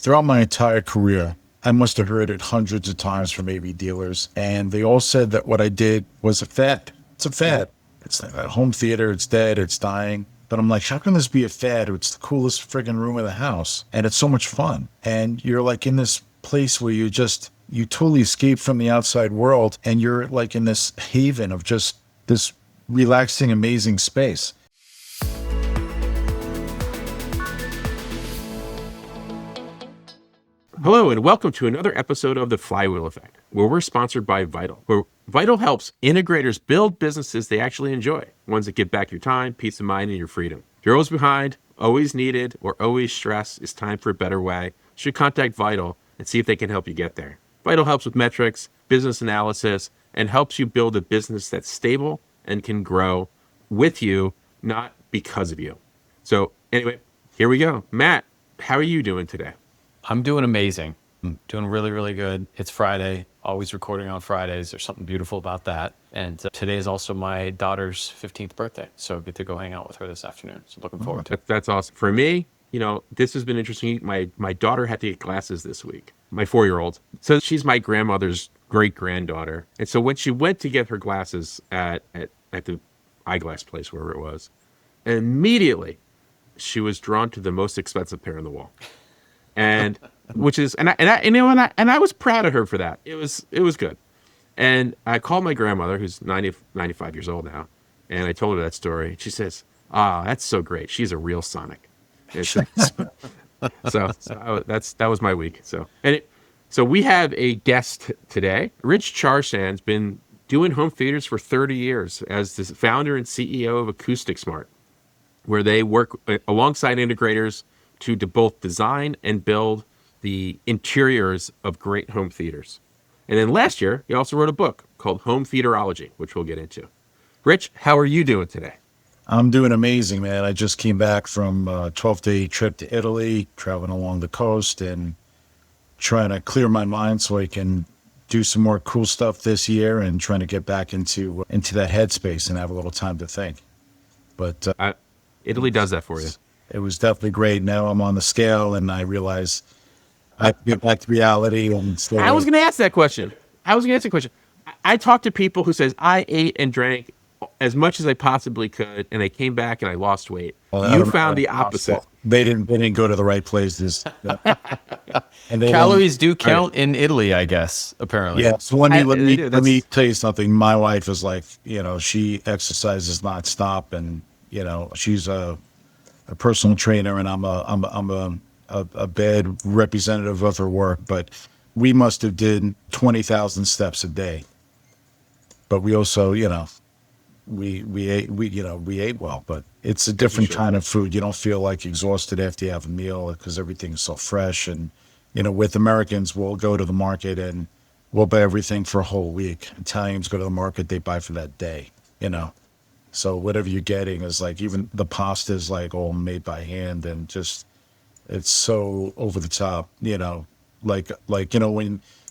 throughout my entire career, I must have heard it hundreds of times from AV dealers, and they all said that what I did was a fad. It's a fad. It's a home theater. It's dead. It's dying. But I'm like, how can this be a fad? It's the coolest friggin' room in the house, and it's so much fun. And you're like in this place where you totally escape from the outside world, and you're like in this haven of just this relaxing, amazing space. Hello, and welcome to another episode of the Flywheel Effect, where we're sponsored by Vital, where Vital helps integrators build businesses they actually enjoy, ones that give back your time, peace of mind, and your freedom. If you're always behind, always needed, or always stressed, it's time for a better way. You should contact Vital and see if they can help you get there. Vital helps with metrics, business analysis, and helps you build a business that's stable and can grow with you, not because of you. So anyway, here we go. Matt, how are you doing today? I'm doing amazing. I'm doing really, really good. It's Friday, always recording on Fridays. There's something beautiful about that. And today is also my daughter's 15th birthday. So I get to go hang out with her this afternoon. So looking forward to it. That's awesome. For me, this has been interesting. My daughter had to get glasses this week, my 4-year-old. So she's my grandmother's great-granddaughter. And so when she went to get her glasses at the eyeglass place, wherever it was, immediately she was drawn to the most expensive pair on the wall. And which is, and I was proud of her for that. It was good. And I called my grandmother, who's 95 years old now, and I told her that story. She says, that's so great. She's a real Sonic. So that was my week. So we have a guest today. Rich Charschan's been doing home theaters for 30 years as the founder and CEO of AcousticSmart, where they work alongside integrators to both design and build the interiors of great home theaters. And then last year, he also wrote a book called Home Theaterology, which we'll get into. Rich, how are you doing today? I'm doing amazing, man. I just came back from a 12-day trip to Italy, traveling along the coast and trying to clear my mind so I can do some more cool stuff this year and trying to get back into that headspace and have a little time to think. But Italy does that for you. It was definitely great. Now I'm on the scale and I realize I have to get back to reality. And I was going to ask that question. I talked to people who says, I ate and drank as much as I possibly could, and I came back and I lost weight. Well, you found the opposite. They didn't go to the right places. And calories do count in Italy, I guess, apparently. Yeah. So let me tell you something. My wife is like, she exercises nonstop, and she's a personal trainer, and I'm a bad representative of her work, but we must have did 20,000 steps a day. But we also, we ate well, but it's a different kind of food. You don't feel like exhausted after you have a meal because everything's so fresh. And, with Americans, we'll go to the market and we'll buy everything for a whole week. Italians go to the market, they buy for that day, So whatever you're getting is like, even the pasta is like all made by hand, and just, it's so over the top, when,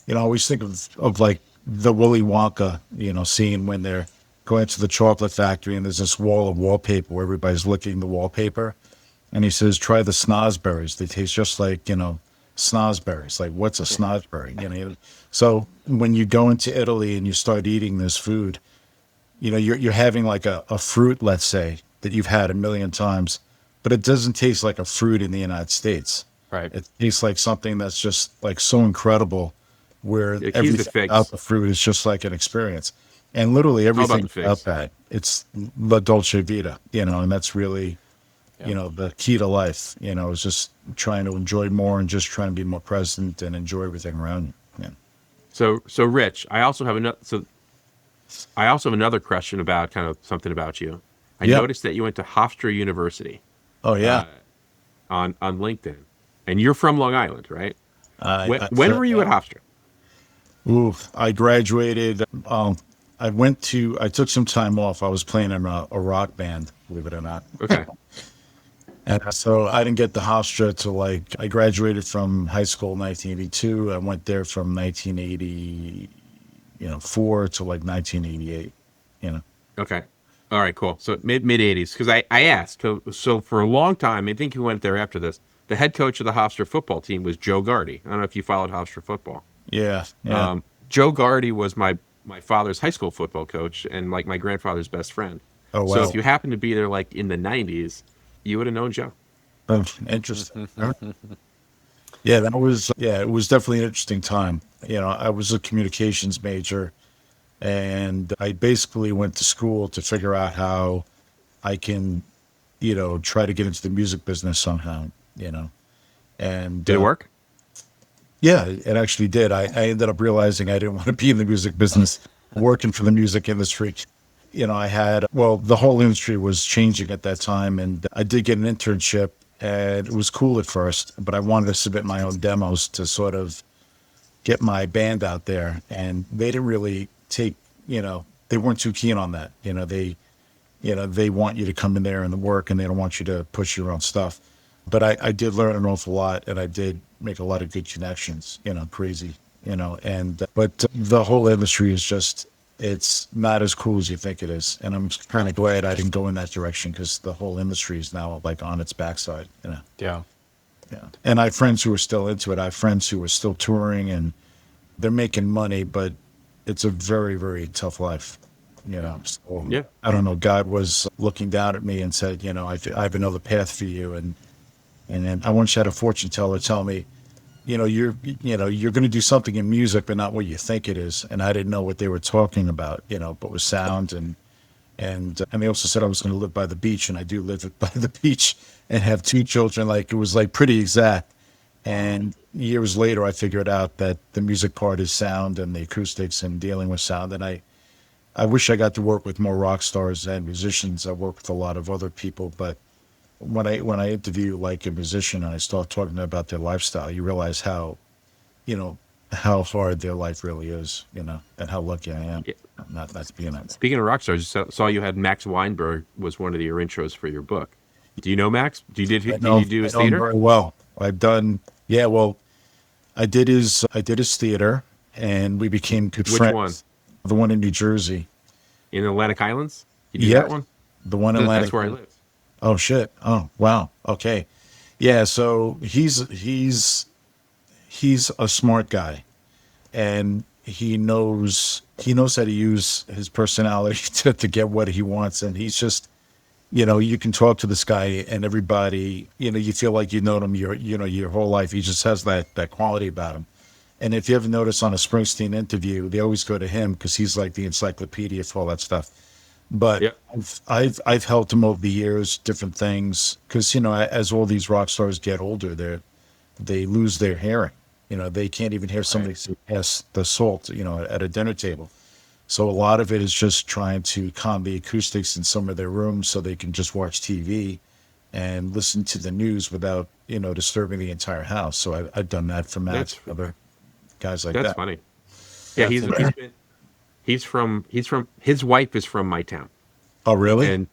I always think of like the Willy Wonka, scene when they're going to the chocolate factory and there's this wall of wallpaper where everybody's licking the wallpaper. And he says, try the snozberries. They taste just like, snozberries. Like, what's a snozberry? So when you go into Italy and you start eating this food, you're having like a fruit, let's say, that you've had a million times, but it doesn't taste like a fruit in the United States. Right. It tastes like something that's just like so incredible, where everything about the fruit is just like an experience. And literally everything about that, it's la dolce vita, and that's really, the key to life, is just trying to enjoy more and just trying to be more present and enjoy everything around you. Yeah. So Rich, I also have another question about kind of something about you. I noticed that you went to Hofstra University. Oh yeah. On LinkedIn, and you're from Long Island, right? When were you at Hofstra? I graduated. I took some time off. I was playing in a rock band, believe it or not. Okay. And so I didn't get the Hofstra till I graduated from high school in 1982. I went there from 1984 to 1988. Okay. All right, cool. So mid 80s, because I asked. So for a long time, I think you went there after this, the head coach of the Hofstra football team was Joe Gardy. I don't know if you followed Hofstra football. Yeah. Yeah. Joe Gardy was my father's high school football coach and like my grandfather's best friend. Oh, So wow. if you happened to be there like in the 90s, you would have known Joe. Oh, interesting. Yeah, it was definitely an interesting time. I was a communications major, and I basically went to school to figure out how I can, try to get into the music business somehow, and Did it work? yeah, it actually did. I ended up realizing I didn't want to be in the music business, working for the music industry. The whole industry was changing at that time, and I did get an internship, and it was cool at first, but I wanted to submit my own demos to sort of get my band out there, and they didn't really they weren't too keen on that. They want you to come in there and work, and they don't want you to push your own stuff. But I did learn an awful lot, and I did make a lot of good connections, crazy, but the whole industry is just, it's not as cool as you think it is. And I'm kind of glad I didn't go in that direction, because the whole industry is now like on its backside, Yeah. Yeah. And I have friends who are still into it. I have friends who are still touring, and they're making money, but it's a very, very tough life. So, Yeah. I don't know. God was looking down at me and said, I have another path for you. And then I once had a fortune teller tell me, you're going to do something in music, but not what you think it is. And I didn't know what they were talking about, but with sound. And they also said I was going to live by the beach, and I do live by the beach and have 2 children. Like, it was like pretty exact. And years later, I figured out that the music part is sound and the acoustics and dealing with sound. And I wish I got to work with more rock stars and musicians. I work with a lot of other people, but when I interview like a musician and I start talking about their lifestyle, you realize how hard their life really is, and how lucky I am. Yeah. Not to be in that. Speaking of rock stars, saw you had Max Weinberg was one of your intros for your book. Do you know Max? Did you do his I know him theater? very well. I've done, yeah, well, I did his theater, and we became good Which friends. one? The one in New Jersey. In Atlantic Islands? You did Yeah. that one? The one in Atlantic. That's where I live. Oh shit. Oh wow. Okay. Yeah, so he's a smart guy, and he knows how to use his personality to get what he wants. And he's just, you can talk to this guy and everybody, you feel like you've known him your whole life. He just has that quality about him. And if you ever notice on a Springsteen interview, they always go to him because he's like the encyclopedia for all that stuff. But Yep. I've helped him over the years, different things, because as all these rock stars get older, they lose their hearing. They can't even hear somebody pass the salt, at a dinner table. So a lot of it is just trying to calm the acoustics in some of their rooms so they can just watch TV and listen to the news without, disturbing the entire house. So I've done that for Matt, and other guys like that. That's funny. Yeah, his wife is from my town. Oh, really? And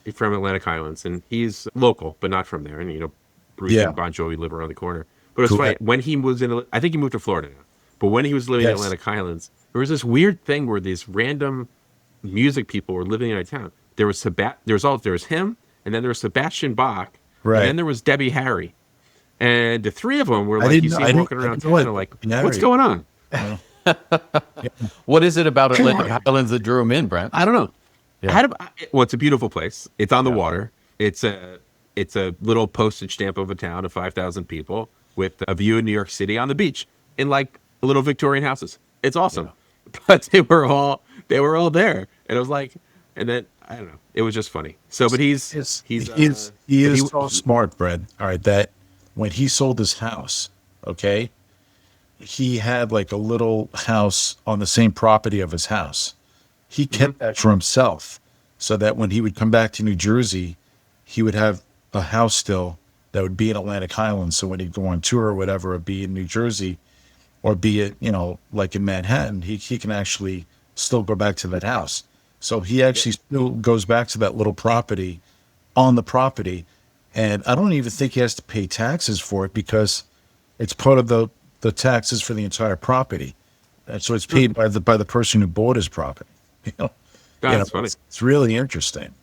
he's from Atlantic Islands, and he's local, but not from there. And Bruce Yeah. and Bon Jovi live around the corner. But it's Cool. funny, when he was I think he moved to Florida now. But when he was living in Yes. Atlantic Islands, there was this weird thing where these random music people were living in a town. There was him, and then there was Sebastian Bach, Right. and then there was Debbie Harry, and the 3 of them were I like, you didn't see know- I them didn't- walking I around didn't town, know and it. like, Harry. what's going on? What is it about Atlantic Islands that drew him in, Brent? I don't know. Yeah. Well, it's a beautiful place. It's on the water. It's a little postage stamp of a town of 5,000 people with a view of New York City on the beach in like little Victorian houses. It's awesome. But they were all there, and it was like, and then I don't know. It was just funny. So, but he is so smart, Brad. All right, that when he sold his house, okay, he had like a little house on the same property of his house. He kept that for himself, so that when he would come back to New Jersey, he would have a house still that would be in Atlantic Islands. So when he'd go on tour or whatever, or be in New Jersey, or be it, like in Manhattan, he can actually still go back to that house. So he actually still goes back to that little property on the property. And I don't even think he has to pay taxes for it, because it's part of the taxes for the entire property. And so it's paid by the person who bought his property. That's funny. It's really interesting.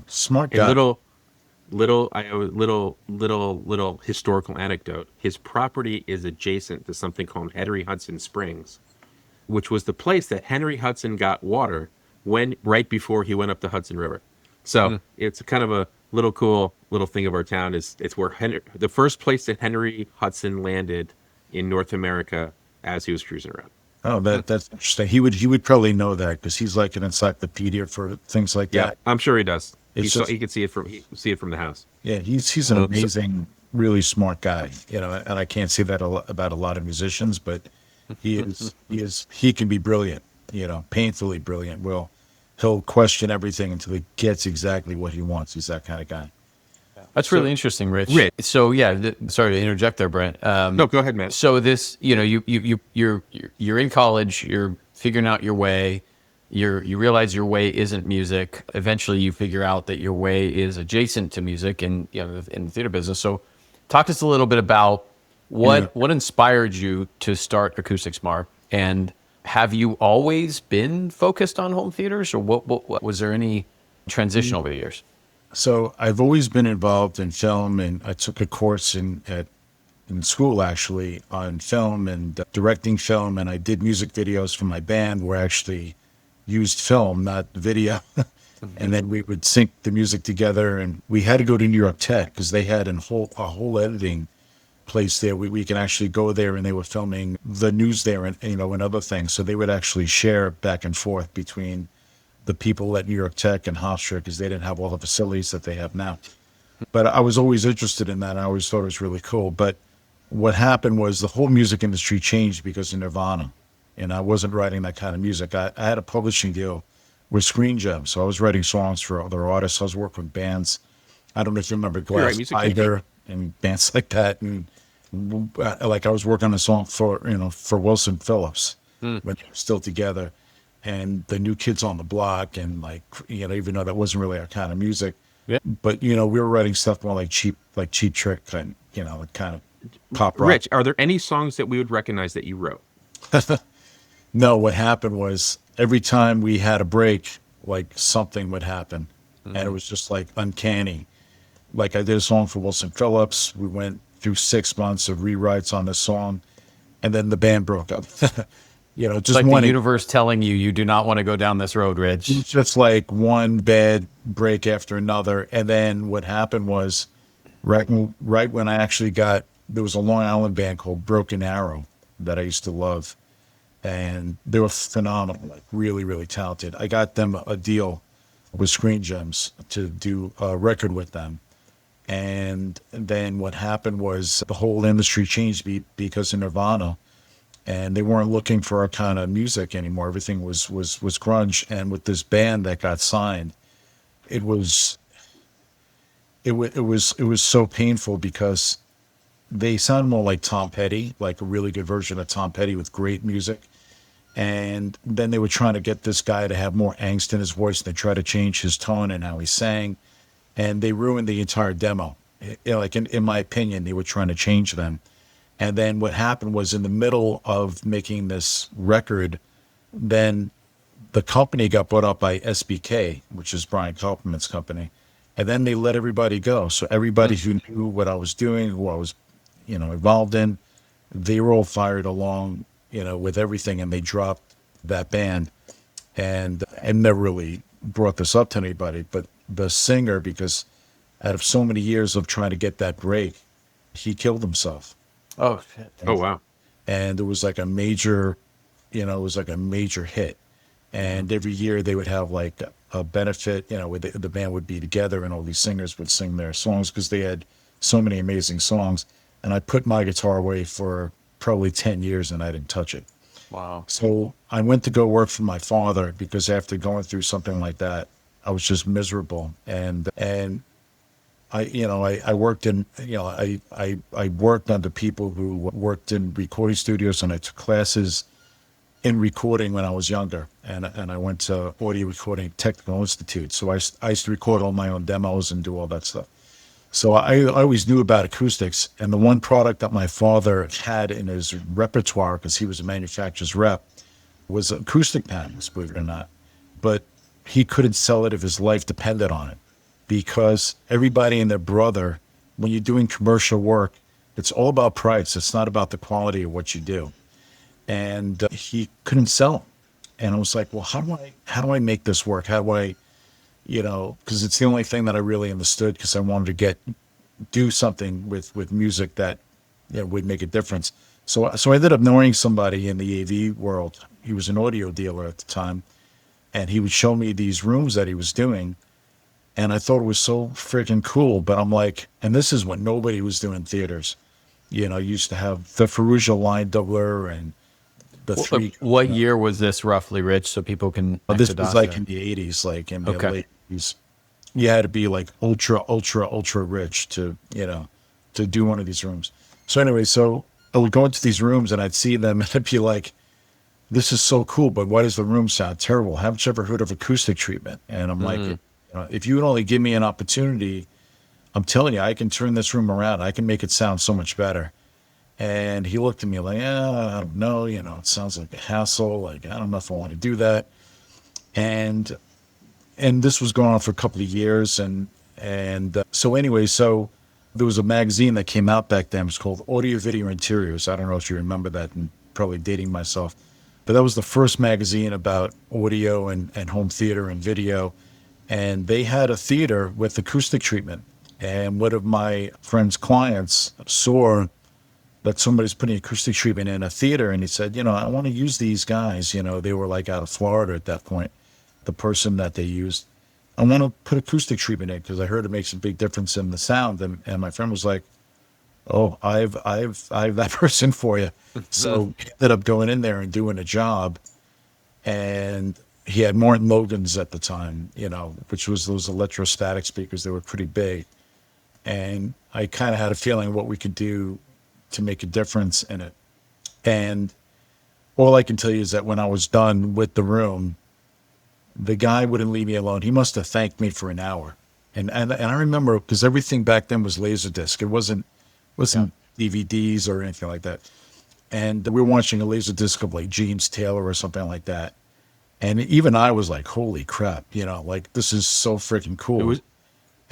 Smart guy. And little historical anecdote. His property is adjacent to something called Henry Hudson Springs, which was the place that Henry Hudson got water when right before he went up the Hudson River. So it's kind of a little cool little thing of our town. Is it's where the first place that Henry Hudson landed in North America as he was cruising around. Oh, that's interesting. He would probably know that because he's like an encyclopedia for things like Yeah, that. I'm sure he does. It's He could see it from the house. Yeah, he's an amazing, really smart guy, and I can't say that about a lot of musicians, but he can be brilliant, painfully brilliant. He'll question everything until he gets exactly what he wants. He's that kind of guy. That's really interesting, Rich. Rich. So yeah, sorry to interject there, Brent. No, go ahead, man. So this, you're in college, you're figuring out your way, you realize your way isn't music. Eventually, you figure out that your way is adjacent to music, and in the theater business. So, talk to us a little bit about what inspired you to start AcousticSmart, and have you always been focused on home theaters, or what was there any transition over the years? So I've always been involved in film, and I took a course in school actually on film and directing film, and I did music videos for my band where I actually used film, not video. And then we would sync the music together, and we had to go to New York Tech because they had a whole editing place there. We can actually go there, and they were filming the news there and other things. So they would actually share back and forth between the people at New York Tech and Hofstra because they didn't have all the facilities that they have now. But I was always interested in that. I always thought it was really cool. But what happened was the whole music industry changed because of Nirvana. And I wasn't writing that kind of music. I had a publishing deal with Screen Gems. So I was writing songs for other artists. I was working with bands. I don't know if you remember Glass Tiger and bands like that. And like I was working on a song for Wilson Phillips when they were still together. And the New Kids on the Block, and even though that wasn't really our kind of music, but we were writing stuff more like Cheap Trick and kind of pop rock. Rich, are there any songs that we would recognize that you wrote? No, what happened was every time we had a break, like something would happen, and it was just like uncanny. Like I did a song for Wilson Phillips. We went through 6 months of rewrites on this song, and then the band broke up. Just like the universe telling you do not want to go down this road, Rich. Just like one bad break after another. And then what happened was right when I actually there was a Long Island band called Broken Arrow that I used to love. And they were phenomenal, like really, really talented. I got them a deal with Screen Gems to do a record with them. And then what happened was the whole industry changed because of Nirvana. And they weren't looking for our kind of music anymore. Everything was grunge. And with this band that got signed, it was so painful because they sound more like Tom Petty, like a really good version of Tom Petty with great music. And then they were trying to get this guy to have more angst in his voice. They tried to change his tone and how he sang, and they ruined the entire demo. Like in my opinion, they were trying to change them. And then what happened was in the middle of making this record, then the company got bought up by SBK, which is Brian Kaufman's company. And then they let everybody go. So everybody who knew what I was doing, who I was, involved in, they were all fired along, with everything. And they dropped that band. And I never really brought this up to anybody, but the singer, because out of so many years of trying to get that break, he killed himself. Oh shit! Oh wow! And it was like a major, hit. And every year they would have like a benefit, where the band would be together and all these singers would sing their songs because they had so many amazing songs. And I put my guitar away for probably 10 years and I didn't touch it. Wow! So I went to go work for my father because after going through something like that, I was just miserable. And I worked in, I worked under people who worked in recording studios, and I took classes in recording when I was younger. And I went to Audio Recording Technical Institute. So I used to record all my own demos and do all that stuff. So I always knew about acoustics. And the one product that my father had in his repertoire, because he was a manufacturer's rep, was acoustic panels, believe it or not. But he couldn't sell it if his life depended on it. because everybody and their brother, when you're doing commercial work, it's all about price. It's not about the quality of what you do. And he couldn't sell them. And I was like, well, how do I make this work? How do I, because it's the only thing that I really understood, because I wanted to do something with music that would make a difference. So I ended up knowing somebody in the AV world. He was an audio dealer at the time, and he would show me these rooms that he was doing, and I thought it was so freaking cool. But I'm like, and this is when nobody was doing theaters. You used to have the Ferrugia line doubler and the three. What year was this roughly, Rich, so people can This was like in the 80s, like in the late 80s. You had to be like ultra rich to do one of these rooms. So anyway, so I would go into these rooms and I'd see them and I'd be like, this is so cool, but why does the room sound terrible? Haven't you ever heard of acoustic treatment? And I'm like, if you would only give me an opportunity, I'm telling you, I can turn this room around. I can make it sound so much better. And he looked at me like, I don't know, it sounds like a hassle. Like, I don't know if I want to do that. And this was going on for a couple of years. So anyway, so there was a magazine that came out back then. It was called Audio Video Interiors. I don't know if you remember that, and probably dating myself. But that was the first magazine about audio and home theater and video. And they had a theater with acoustic treatment. And one of my friend's clients saw that somebody's putting acoustic treatment in a theater. And he said, I want to use these guys. They were like out of Florida at that point, the person that they used. I want to put acoustic treatment in because I heard it makes a big difference in the sound. And my friend was like, oh, I've that person for you. So he ended up going in there and doing a job. And he had Morton Logan's at the time, which was those electrostatic speakers. They were pretty big. And I kind of had a feeling what we could do to make a difference in it. And all I can tell you is that when I was done with the room, the guy wouldn't leave me alone. He must have thanked me for an hour. And I remember, because everything back then was Laserdisc. It wasn't DVDs or anything like that. And we were watching a Laserdisc of like James Taylor or something like that. And even I was like, holy crap, like this is so freaking cool.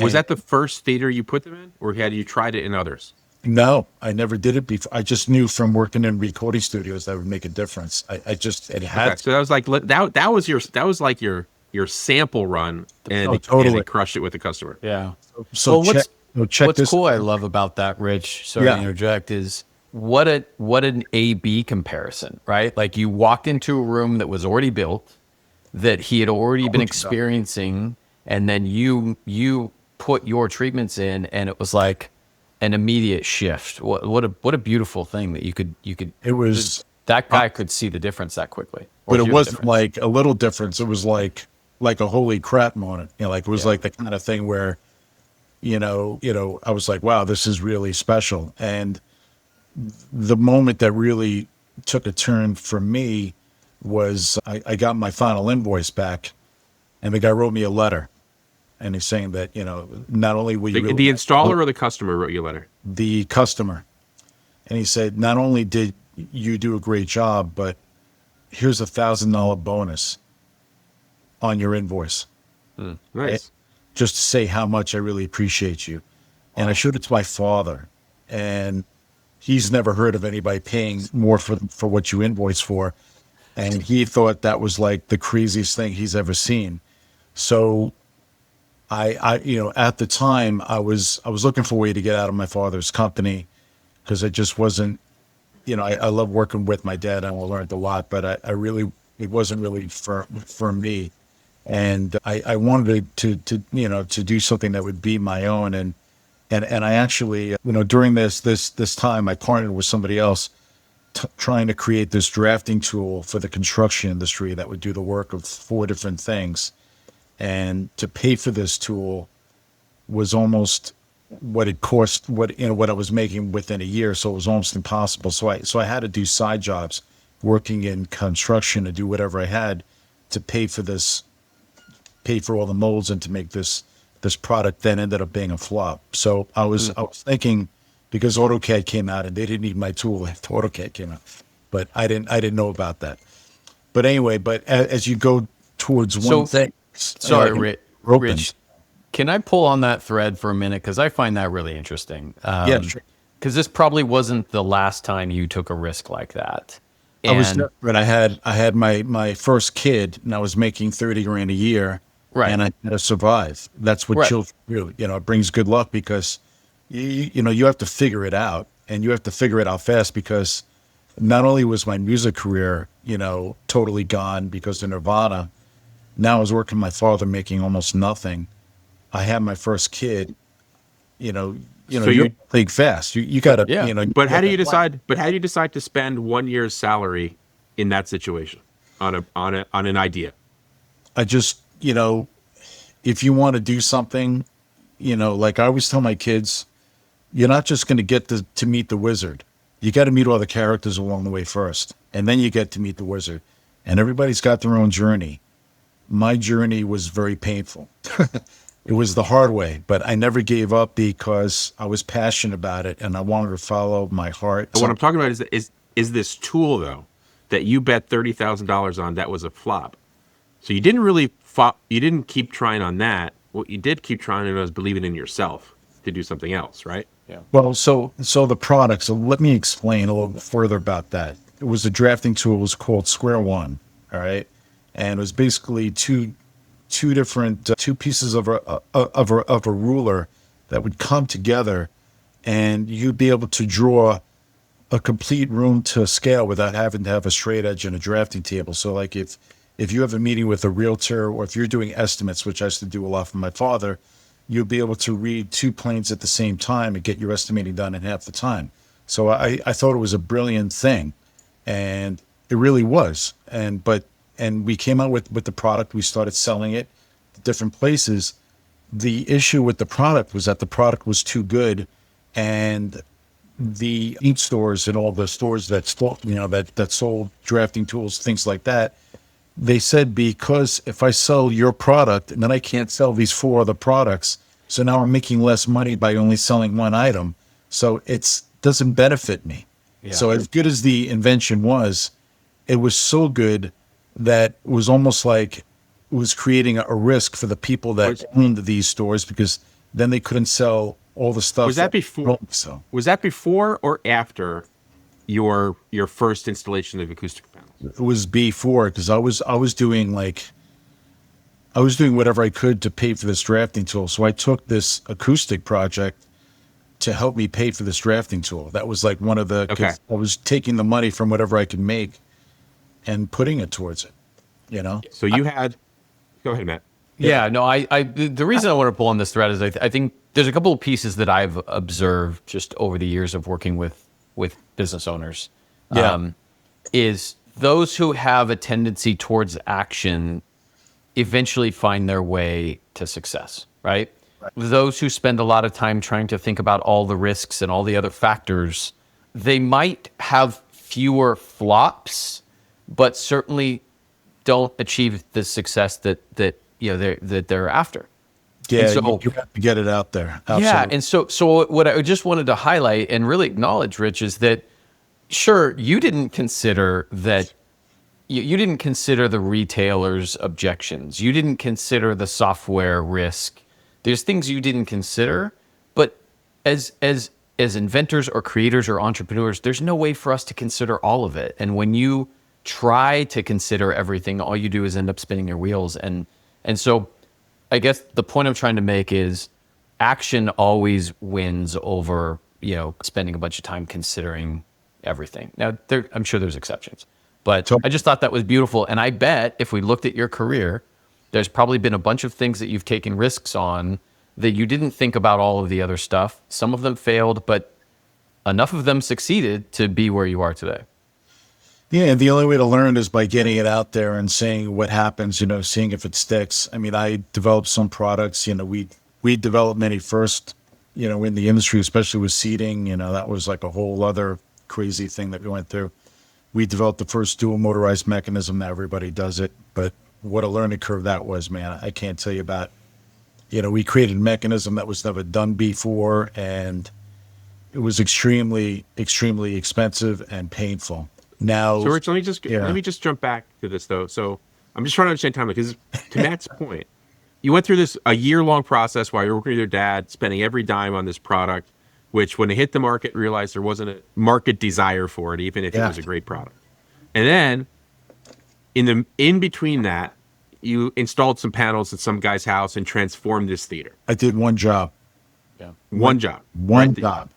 Was that the first theater you put them in, or had you tried it in others? No, I never did it before. I just knew from working in recording studios that would make a difference. It had. Okay, so that was like that was like your sample run, and totally and they crushed it with the customer. Yeah. So what's this. cool I love about that, Rich, sorry to interject, is what an A/B comparison, right? Like you walked into a room that was already built, that he had already been experiencing, and then you put your treatments in, and it was like an immediate shift. What a beautiful thing that you could. It was that guy could see the difference that quickly. But it wasn't like a little difference. It was like a holy crap moment. Like it was like the kind of thing where, I was like, wow, this is really special. And the moment that really took a turn for me was I got my final invoice back, and the guy wrote me a letter. And he's saying that, not only will you... The installer or the customer wrote you a letter? The customer. And he said, not only did you do a great job, but here's $1,000 bonus on your invoice. Nice. Just to say how much I really appreciate you. And I showed it to my father. And he's never heard of anybody paying more for what you invoice for. And he thought that was like the craziest thing he's ever seen. So... I at the time I was looking for a way to get out of my father's company, because it just wasn't, I love working with my dad and I learned a lot, but it wasn't really for me. And I wanted to do something that would be my own. And I actually, during this time, I partnered with somebody else trying to create this drafting tool for the construction industry that would do the work of 4 different things. And to pay for this tool was almost what it cost, what I was making within a year. So it was almost impossible. So I had to do side jobs, working in construction, to do whatever I had to pay for all the molds and to make this product. Then ended up being a flop. So I was thinking, because AutoCAD came out and they didn't need my tool after AutoCAD came out, but I didn't know about that. But anyway, as you go towards one thing. Sorry, Rich. Can I pull on that thread for a minute? Because I find that really interesting. Yeah, sure. Because this probably wasn't the last time you took a risk like that. I was And desperate. I had my first kid, and I was making 30 grand a year, Right. and I had to survive. That's what Right. children do. It brings good luck because you have to figure it out, and you have to figure it out fast because not only was my music career, totally gone because of Nirvana. Now I was working with my father, making almost nothing. I had my first kid. So You you- think fast. You gotta, Yeah. But how do you decide? But how do you decide to spend 1 year's salary in that situation on an idea? I just, if you want to do something, like I always tell my kids, you're not just going to get to meet the wizard. You got to meet all the characters along the way first, and then you get to meet the wizard. And everybody's got their own journey. My journey was very painful. It was the hard way, but I never gave up because I was passionate about it and I wanted to follow my heart. What I'm talking about is this tool though that you bet $30,000 on that was a flop. So you didn't really you didn't keep trying on that. What you did keep trying on was believing in yourself to do something else, right? Yeah. Well, so the product. So let me explain a little bit further about that. It was a drafting tool. It was called Square One. All right, and it was basically two different two pieces of a ruler that would come together, and you'd be able to draw a complete room to scale without having to have a straight edge and a drafting table. So, like if you have a meeting with a realtor, or if you're doing estimates, which I used to do a lot for my father, you'll be able to read two planes at the same time and get your estimating done in half the time. So I thought it was a brilliant thing, and it really was. And we came out with the product. We started selling it to different places. The issue with the product was that the product was too good, and the ink stores and all the stores that that sold drafting tools, things like that, they said, because if I sell your product and then I can't sell these four other products, so now I'm making less money by only selling one item. So it doesn't benefit me. Yeah. So as good as the invention was, it was so good that it was almost like it was creating a risk for the people that owned these stores, because then they couldn't sell all the stuff. Was that before? So Was that before or after your first installation of acoustic panels? it was before, because I was doing whatever I could to pay for this drafting tool. So I took this acoustic project to help me pay for this drafting tool. That was like one of the. Okay. I was taking the money from whatever I could make and putting it towards it. So you had. Go ahead, Matt. Yeah, no, the reason I want to pull on this thread is I think there's a couple of pieces that I've observed just over the years of working with business owners. Yeah. Is those who have a tendency towards action eventually find their way to success, right? Those who spend a lot of time trying to think about all the risks and all the other factors, they might have fewer flops, but certainly don't achieve the success that they're after. Yeah, And so- you have to get it out there. Absolutely. Yeah, and so what I just wanted to highlight and really acknowledge, Rich, is that sure, you didn't consider that. You didn't consider the retailer's objections. You didn't consider the software risk. There's things you didn't consider, but as inventors or creators or entrepreneurs, there's no way for us to consider all of it. And when you try to consider everything, all you do is end up spinning your wheels. And so I guess the point I'm trying to make is action always wins over, spending a bunch of time considering everything. Now, I'm sure there's exceptions, but I just thought that was beautiful. And I bet if we looked at your career, there's probably been a bunch of things that you've taken risks on that you didn't think about all of the other stuff. Some of them failed, but enough of them succeeded to be where you are today. Yeah, and the only way to learn is by getting it out there and seeing what happens, seeing if it sticks. I mean, I developed some products, we developed many first, in the industry, especially with seating, that was like a whole other crazy thing that we went through. We developed the first dual motorized mechanism. Now everybody does it, but what a learning curve that was, man. I can't tell you about, we created a mechanism that was never done before, and it was extremely, extremely expensive and painful. Now, So Rich, let me just jump back to this though. So I'm just trying to understand time, because to Matt's point, you went through this a year-long process while you were working with your dad, spending every dime on this product, which when it hit the market, realized there wasn't a market desire for it, even if it Yeah. was a great product. And then in between that, you installed some panels at some guy's house and transformed this theater. I did one job. Yeah. One job. One right? job.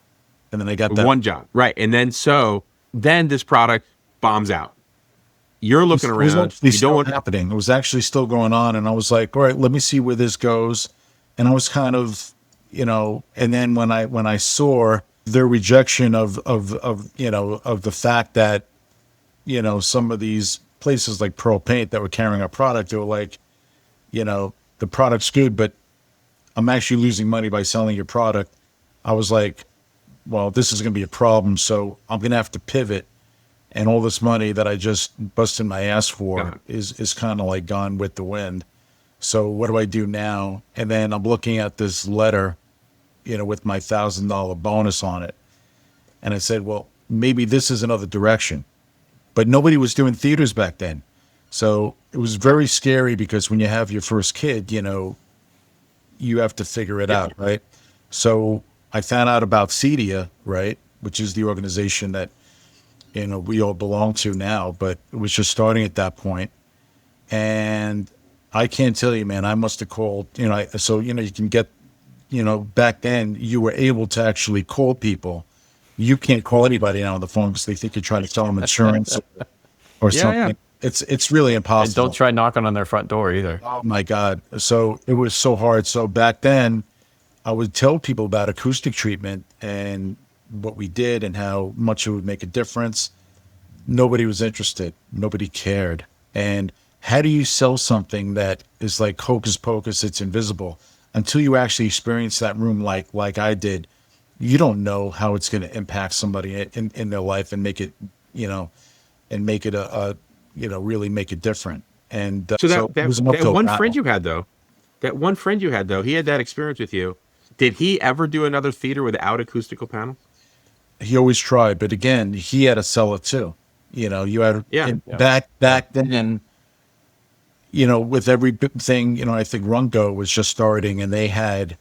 And then I got that. One job. Right. And then this product bombs out. You're looking It was around. actually You still don't want happening. It was actually still going on. And I was like, all right, let me see where this goes. And I was kind of, and then when I saw their rejection of the fact that, some of these places like Pearl Paint that were carrying our product, they were like, the product's good, but I'm actually losing money by selling your product. I was like, well, this is going to be a problem. So I'm going to have to pivot. And all this money that I just busted my ass for is kind of like gone with the wind. So what do I do now? And then I'm looking at this letter, with my $1,000 bonus on it. And I said, well, maybe this is another direction. But nobody was doing theaters back then. So it was very scary because when you have your first kid, you have to figure it out, right? So I found out about Cedia, right, which is the organization that, we all belong to now, but it was just starting at that point. And I can't tell you, man, I must have called, you can get, back then you were able to actually call people. You can't call anybody now on the phone because they think you're trying to sell them insurance or something. Yeah. It's really impossible. And don't try knocking on their front door either. Oh my God. So it was so hard. So back then I would tell people about acoustic treatment and what we did and how much it would make a difference. Nobody was interested. Nobody cared. And how do you sell something that is like hocus pocus, it's invisible, until you actually experience that room like I did? You don't know how it's going to impact somebody in their life and make it, and make it really make it different. And So that one friend you. you had though, he had that experience with you. Did he ever do another theater without acoustical panels? He always tried, but again, he had to sell it too. You had back then, with everything, I think Runco was just starting, and they had,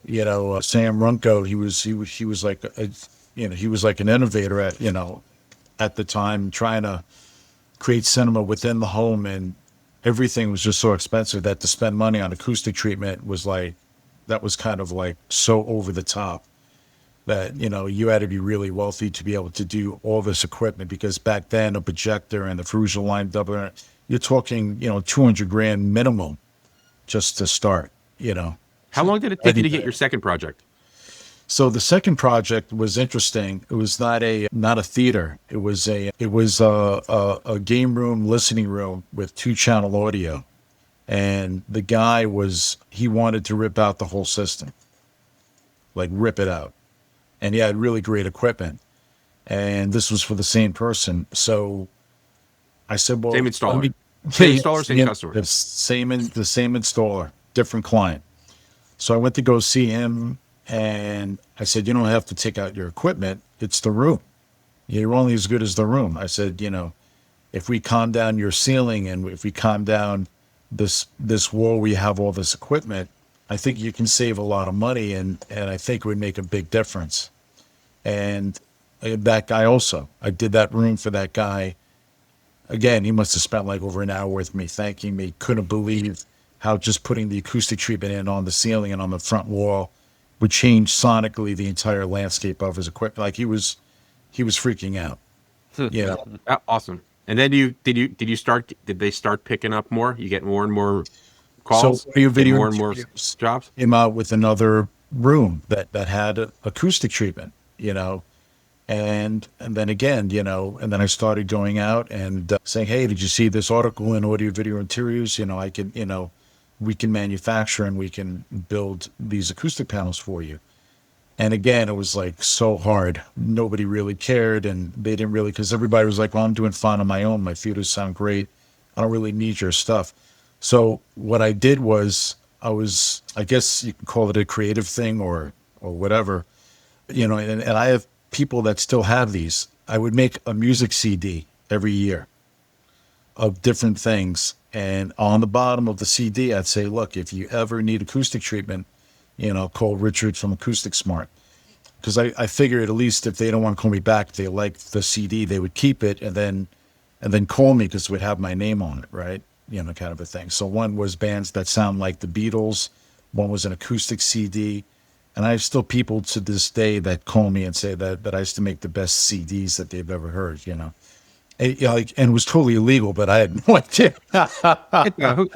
Sam Runco. He was like, he was like an innovator at the time, trying to create cinema within the home, and everything was just so expensive that to spend money on acoustic treatment was like, that was kind of like so over the top that, you had to be really wealthy to be able to do all this equipment, because back then a projector and the Ferrugia line doubler, you're talking, $200,000 minimum just to start, How long did it take you to get your second project? So the second project was interesting. It was not a theater. It was a game room, listening room with 2-channel audio. And the guy he wanted to rip out the whole system, like rip it out. And he had really great equipment. And this was for the same person. So I said, well, same installer. Same installer, same customer. The same installer, different client. So I went to go see him, and I said, you don't have to take out your equipment. It's the room. You're only as good as the room. I said, if we calm down your ceiling and if we calm down this wall where you have all this equipment, I think you can save a lot of money, and I think it would make a big difference. And that guy also, I did that room for that guy. Again, he must have spent like over an hour with me, thanking me. Couldn't believe how just putting the acoustic treatment in on the ceiling and on the front wall would change sonically the entire landscape of his equipment. Like he was freaking out. Awesome. And then did they start picking up more? You get more and more calls? So audio video more and more jobs? Came out with another room that had acoustic treatment, and then again, and then I started going out and saying, hey, did you see this article in Audio Video Interiors? I can, we can manufacture and we can build these acoustic panels for you. And again, it was like so hard. Nobody really cared, and they didn't really, because everybody was like, well, I'm doing fine on my own. My theaters sound great. I don't really need your stuff. So what I did was I guess you can call it a creative thing or whatever, and I have people that still have these. I would make a music CD every year of different things. And on the bottom of the CD, I'd say, look, if you ever need acoustic treatment, call Richard from AcousticSmart. Because I figured at least if they don't want to call me back, if they like the CD, they would keep it and then call me because it would have my name on it, right? Kind of a thing. So one was bands that sound like the Beatles. One was an acoustic CD. And I have still people to this day that call me and say that I used to make the best CDs that they've ever heard, And, and it was totally illegal, but I had no idea.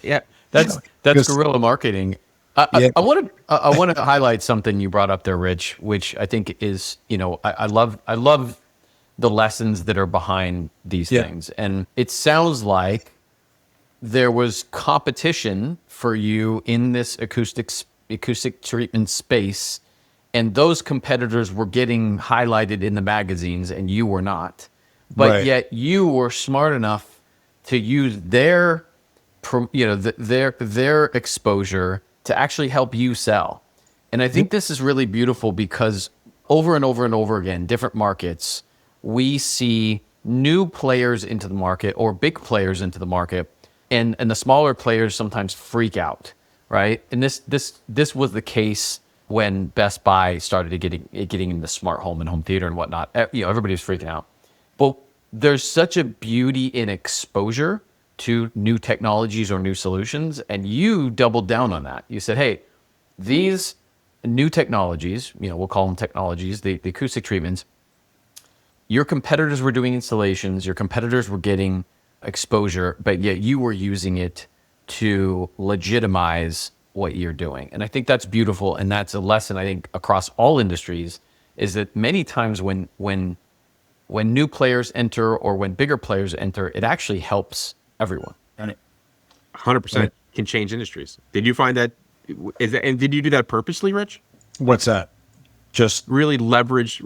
Yeah. That's guerrilla marketing. Yeah. I want to highlight something you brought up there, Rich, which I think is, I love the lessons that are behind these things. And it sounds like there was competition for you in this acoustic treatment space, and those competitors were getting highlighted in the magazines and you were not. But yet you were smart enough to use their exposure to actually help you sell. And I think this is really beautiful because over and over and over again, different markets, we see new players into the market or big players into the market, and the smaller players sometimes freak out, right? And this was the case when Best Buy started getting into smart home and home theater and whatnot. Everybody was freaking out. But there's such a beauty in exposure to new technologies or new solutions, and you doubled down on that. You said, hey, these new technologies, we'll call them technologies, the acoustic treatments, your competitors were doing installations, your competitors were getting exposure, but yet you were using it to legitimize what you're doing. And I think that's beautiful, and that's a lesson I think across all industries, is that many times when new players enter or when bigger players enter, it actually helps everyone. 100% can change industries. Did you find that? And did you do that purposely, Rich? What's that? Just really leverage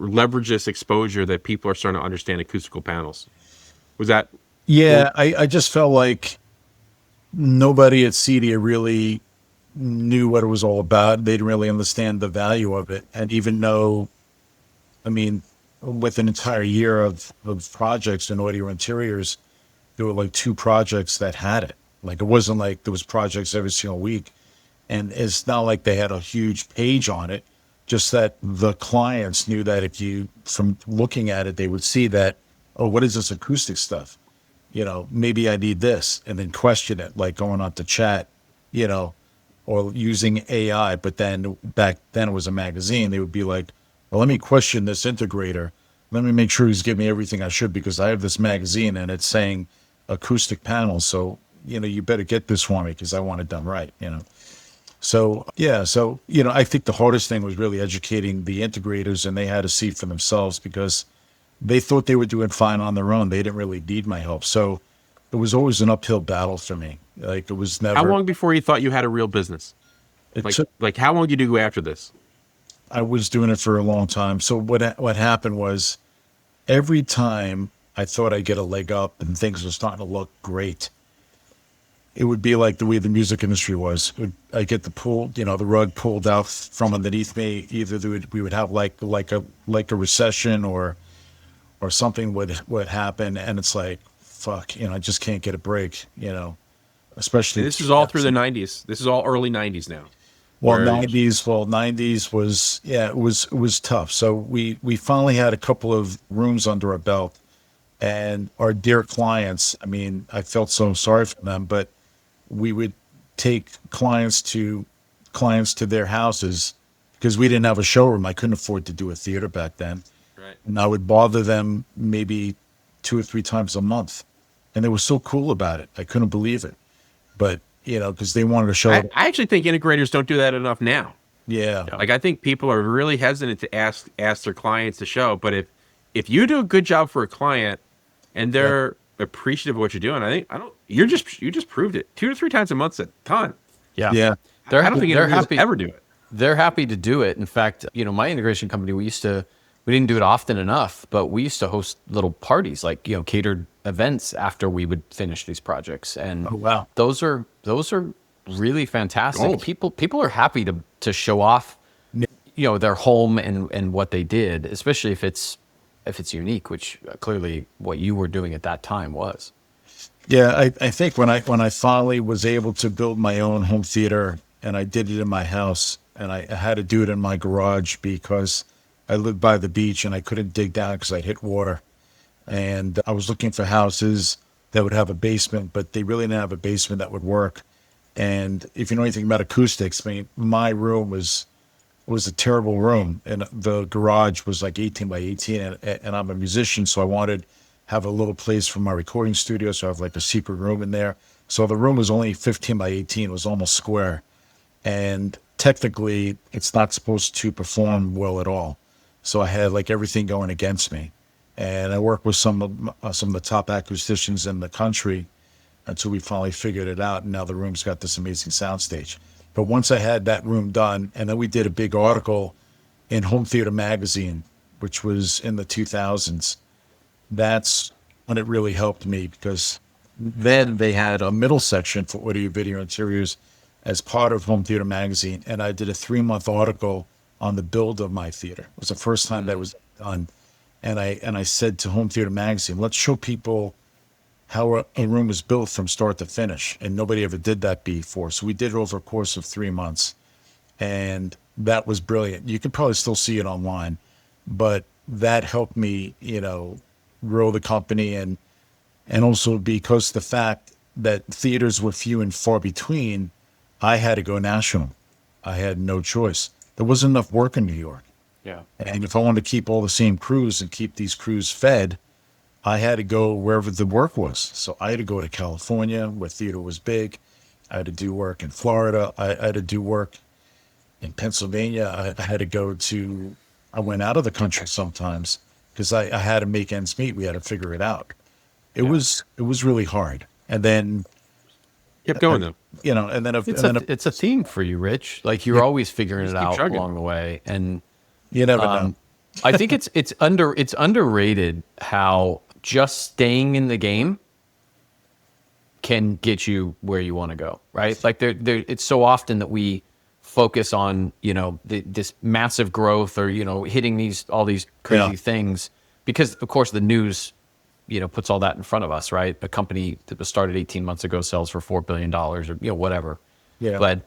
this exposure that people are starting to understand acoustical panels. Was that? Yeah, I just felt like nobody at CEDIA really knew what it was all about. They didn't really understand the value of it. And even though, with an entire year of projects in audio interiors, there were like 2 projects that had it. Like, it wasn't like there was projects every single week. And it's not like they had a huge page on it, just that the clients knew that from looking at it, they would see that, oh, what is this acoustic stuff? Maybe I need this, and then question it, like going on to chat, or using AI. But then back then it was a magazine. They would be like, well, let me question this integrator. Let me make sure he's giving me everything I should, because I have this magazine and it's saying acoustic panels. So, you better get this for me because I want it done right, So, I think the hardest thing was really educating the integrators, and they had to see for themselves because they thought they were doing fine on their own. They didn't really need my help. So it was always an uphill battle for me. Like, it was never. How long before you thought you had a real business? Like how long did you go after this? I was doing it for a long time. So what happened was, every time I thought I'd get a leg up and things were starting to look great, it would be like the way the music industry was. I'd get the rug pulled out from underneath me. Either we would have like a recession or something would happen, and it's like, fuck, I just can't get a break, especially. And this is all through the 90s. This is all early 90s now. Well, 90s was, it was tough. So we finally had a couple of rooms under our belt, and our dear clients, I felt so sorry for them, but we would take clients to their houses because we didn't have a showroom. I couldn't afford to do a theater back then. Right. And I would bother them maybe 2 or 3 times a month. And they were so cool about it. I couldn't believe it. But, because they wanted to show. I actually think integrators don't do that enough now. Yeah. Like, I think people are really hesitant to ask their clients to show. But if you do a good job for a client and they're appreciative of what you're doing, you just proved it. 2 to 3 times a month's a ton. Yeah. Yeah. I don't think integrators ever do it. They're happy to do it. In fact, my integration company, we didn't do it often enough, but we used to host little parties, like, catered events after we would finish these projects. And oh, wow, those are really fantastic. Gold. People are happy to show off, their home and what they did, especially if it's unique, which clearly what you were doing at that time was. Yeah, I think when I finally was able to build my own home theater, and I did it in my house, and I had to do it in my garage because I lived by the beach and I couldn't dig down because I hit water. And I was looking for houses that would have a basement, but they really didn't have a basement that would work. And if you know anything about acoustics, I mean, my room was a terrible room, and the garage was like 18 by 18, and I'm a musician, so I wanted have a little place for my recording studio, so I have like a secret room in there. So the room was only 15 by 18, it was almost square, and technically it's not supposed to perform well at all. So I had like everything going against me, and I worked with some of the top acousticians in the country until we finally figured it out. And now the room's got this amazing soundstage. But once I had that room done, and then we did a big article in Home Theater Magazine, which was in the 2000s, that's when it really helped me, because then they had a middle section for audio video interiors as part of Home Theater Magazine. And I did a 3-month article on the build of my theater. It was the first time that was done. And I said to Home Theater Magazine, let's show people how a room is built from start to finish. And nobody ever did that before. So we did it over a course of 3 months. And that was brilliant. You can probably still see it online, but that helped me, grow the company. And also because of the fact that theaters were few and far between, I had to go national. I had no choice. There wasn't enough work in New York. Yeah. And if I wanted to keep all the same crews and keep these crews fed, I had to go wherever the work was. So I had to go to California, where theater was big. I had to do work in Florida. I had to do work in Pennsylvania. I went out of the country sometimes because I had to make ends meet. We had to figure it out. It was really hard. And then Kept going though. And then It's a theme for you, Rich. Like you're always figuring it out chugging along the way. And you never know. I think it's underrated how just staying in the game can get you where you want to go, right? Like it's so often that we focus on, this massive growth or, hitting all these crazy things because of course the news, puts all that in front of us, right? A company that was started 18 months ago sells for $4 billion or, whatever. Yeah. But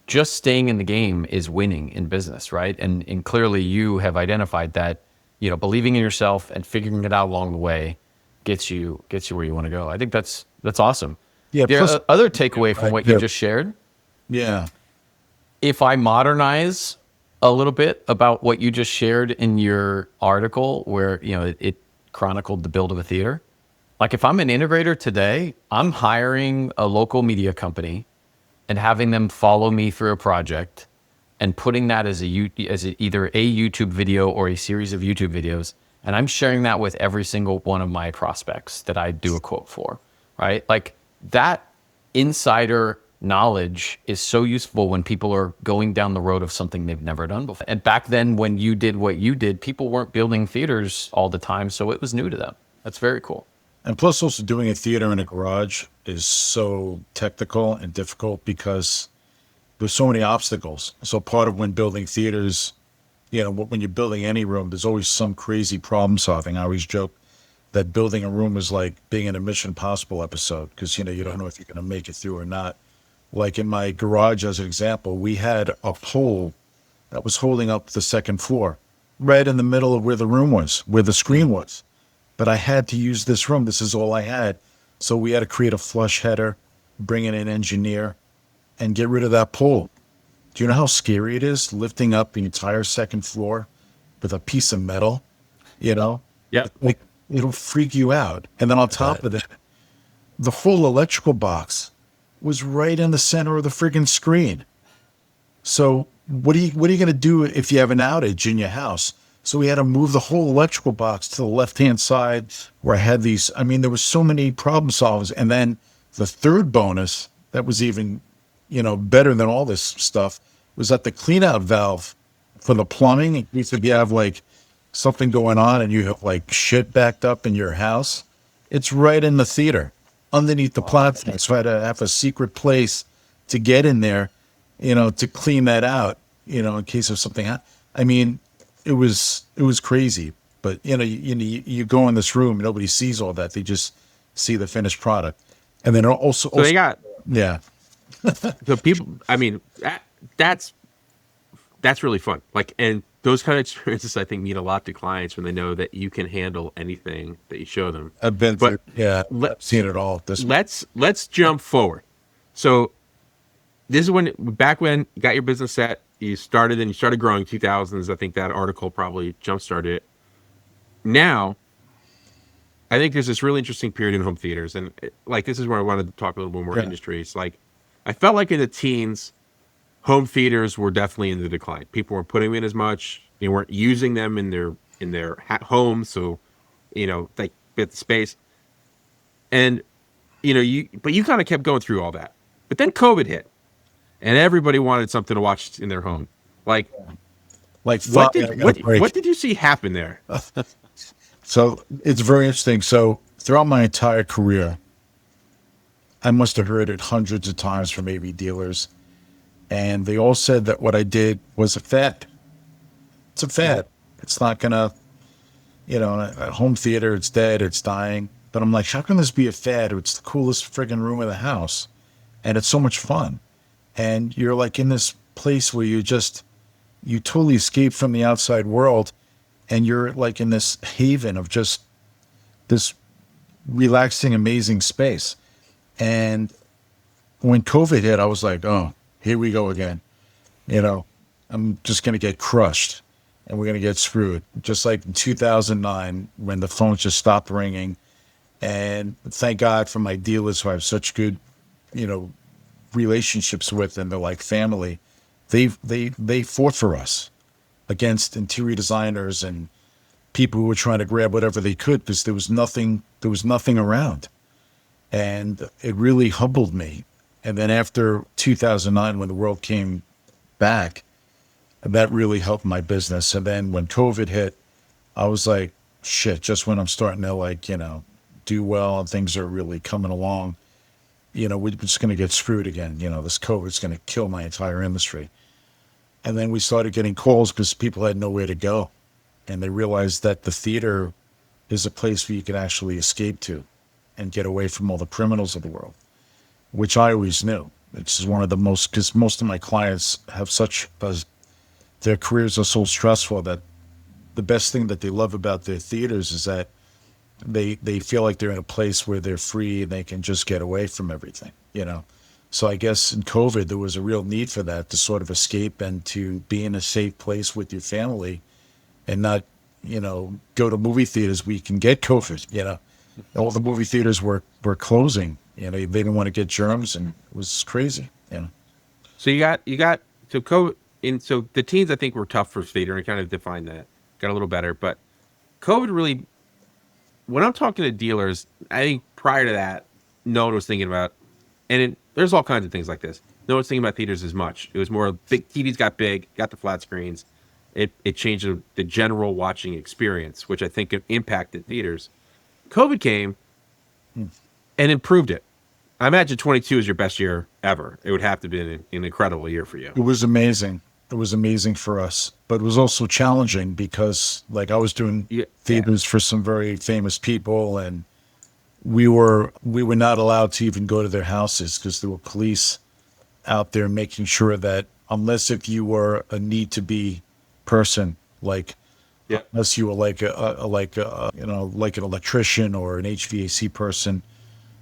just staying in the game is winning in business, right? And clearly you have identified that, believing in yourself and figuring it out along the way gets you where you want to go. I think that's awesome. Yeah. The other takeaway from what you just shared. Yeah. If I modernize a little bit about what you just shared in your article where, it chronicled the build of a theater. Like if I'm an integrator today, I'm hiring a local media company and having them follow me through a project and putting that as either a YouTube video or a series of YouTube videos. And I'm sharing that with every single one of my prospects that I do a quote for, right? Like that insider knowledge is so useful when people are going down the road of something they've never done before. And back then when you did what you did, people weren't building theaters all the time. So it was new to them. That's very cool. And plus also doing a theater in a garage is so technical and difficult because there's so many obstacles. So part of when building theaters, when you're building any room, there's always some crazy problem solving. I always joke that building a room is like being in a Mission Impossible episode because, you don't know if you're going to make it through or not. Like in my garage, as an example, we had a pole that was holding up the second floor, right in the middle of where the room was, where the screen was. But I had to use this room. This is all I had. So we had to create a flush header, bring in an engineer, and get rid of that pole. Do you know how scary it is lifting up the entire second floor with a piece of metal? Yeah. Like, it'll freak you out. And then on top of that, the whole electrical box was right in the center of the friggin' screen. So what are you going to do if you have an outage in your house? So we had to move the whole electrical box to the left-hand side where I had there was so many problem solvers. And then the third bonus that was even, better than all this stuff was that the clean-out valve for the plumbing, in case if you have like something going on and you have like shit backed up in your house, it's right in the theater underneath the platform. So I had to have a secret place to get in there, to clean that out, in case of something. It was crazy. But, you go in this room, nobody sees all that. They just see the finished product. And then also, So they got yeah, the people. I mean, that's really fun. Like, and those kind of experiences, I think, mean a lot to clients when they know that you can handle anything that you show them. I've been But through, yeah, I've seen it all. let's jump forward. So this is back when you got your business set, you started growing 2000s. I think that article probably jump started it. Now, I think there's this really interesting period in home theaters, and like this is where I wanted to talk a little bit more industries. Like, I felt like in the teens, home theaters were definitely in the decline. People weren't putting them in as much. They weren't using them in their homes, so they fit the space. And you kind of kept going through all that. But then COVID hit, and everybody wanted something to watch in their home. Like what did you see happen there? So it's very interesting. So throughout my entire career, I must have heard it hundreds of times from AV dealers, and they all said that what I did was a fad. It's a fad. It's not gonna, a home theater, it's dead, it's dying. But I'm like, how can this be a fad? It's the coolest friggin' room of the house, and it's so much fun. And you're like in this place where you totally escape from the outside world, and you're like in this haven of just this relaxing, amazing space. And when COVID hit, I was like, oh, here we go again. I'm just going to get crushed, and we're going to get screwed. Just like in 2009, when the phones just stopped ringing. And thank God for my dealers who I have such good, relationships with, and they're like family. They fought for us against interior designers and people who were trying to grab whatever they could, because there was nothing around. And it really humbled me. And then after 2009, when the world came back, that really helped my business. And then when COVID hit, I was like, shit, just when I'm starting to do well and things are really coming along, we're just going to get screwed again. This COVID's going to kill my entire industry. And then we started getting calls because people had nowhere to go. And they realized that the theater is a place where you can actually escape to and get away from all the criminals of the world, which I always knew. It's one of the most, because most of my clients have their careers are so stressful that the best thing that they love about their theaters is that they feel like they're in a place where they're free and they can just get away from everything, So I guess in COVID, there was a real need for that, to sort of escape and to be in a safe place with your family and not, go to movie theaters where you can get COVID, All the movie theaters were closing, they didn't want to get germs, and it was crazy, So you got so COVID, so the teens, I think, were tough for theater, and kind of defined that, got a little better. But COVID really, when I'm talking to dealers, I think prior to that, no one was thinking about, and there's all kinds of things like this. No one's thinking about theaters as much. It was more big. TVs got big, got the flat screens. It changed the general watching experience, which I think impacted theaters. COVID came and improved it. I imagine 22 is your best year ever. It would have to be an incredible year for you. It was amazing. It was amazing for us, but it was also challenging because, like, I was doing theaters for some very famous people, and we were not allowed to even go to their houses because there were police out there making sure that, unless if you were a need to be person, unless you were like an electrician or an HVAC person,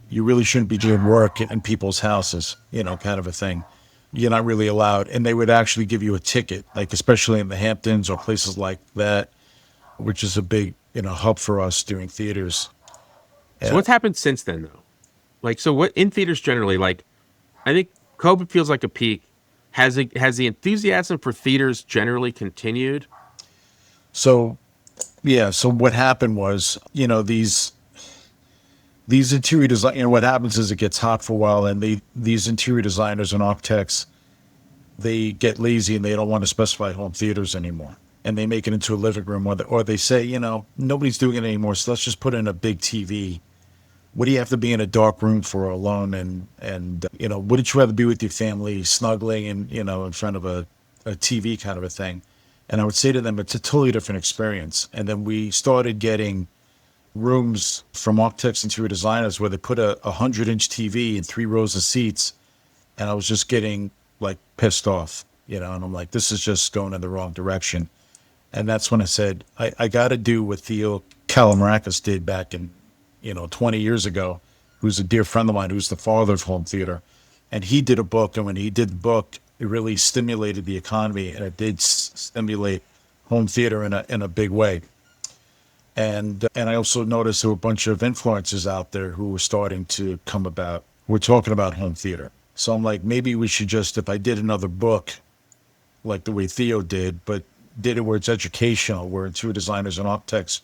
you really shouldn't be doing work in people's houses, kind of a thing. You're not really allowed. And they would actually give you a ticket, like especially in the Hamptons or places like that, which is a big, hub for us doing theaters. So what's happened since then, though? So what in theaters generally, I think COVID feels like a peak. Has the enthusiasm for theaters generally continued? So, yeah. So what happened was, these interior design, what happens is it gets hot for a while, and these interior designers and architects, they get lazy and they don't want to specify home theaters anymore. And they make it into a living room, or they say, nobody's doing it anymore, so let's just put in a big TV. What do you have to be in a dark room for alone? And wouldn't you rather be with your family, snuggling and, in front of a TV kind of a thing? And I would say to them, it's a totally different experience. And then we started getting rooms from architects, interior designers, where they put a 100-inch TV and 3 rows of seats, and I was just getting like pissed off, and I'm like, this is just going in the wrong direction. And that's when I said, I got to do what Theo Calamarakis did back in, 20 years ago, who's a dear friend of mine, who's the father of home theater. And he did a book, and when he did the book, it really stimulated the economy, and it did stimulate home theater in a big way. And I also noticed there were a bunch of influencers out there who were starting to come about. We're talking about home theater. So I'm like, maybe we should just, if I did another book, like the way Theo did, but did it where it's educational, where interior designers and architects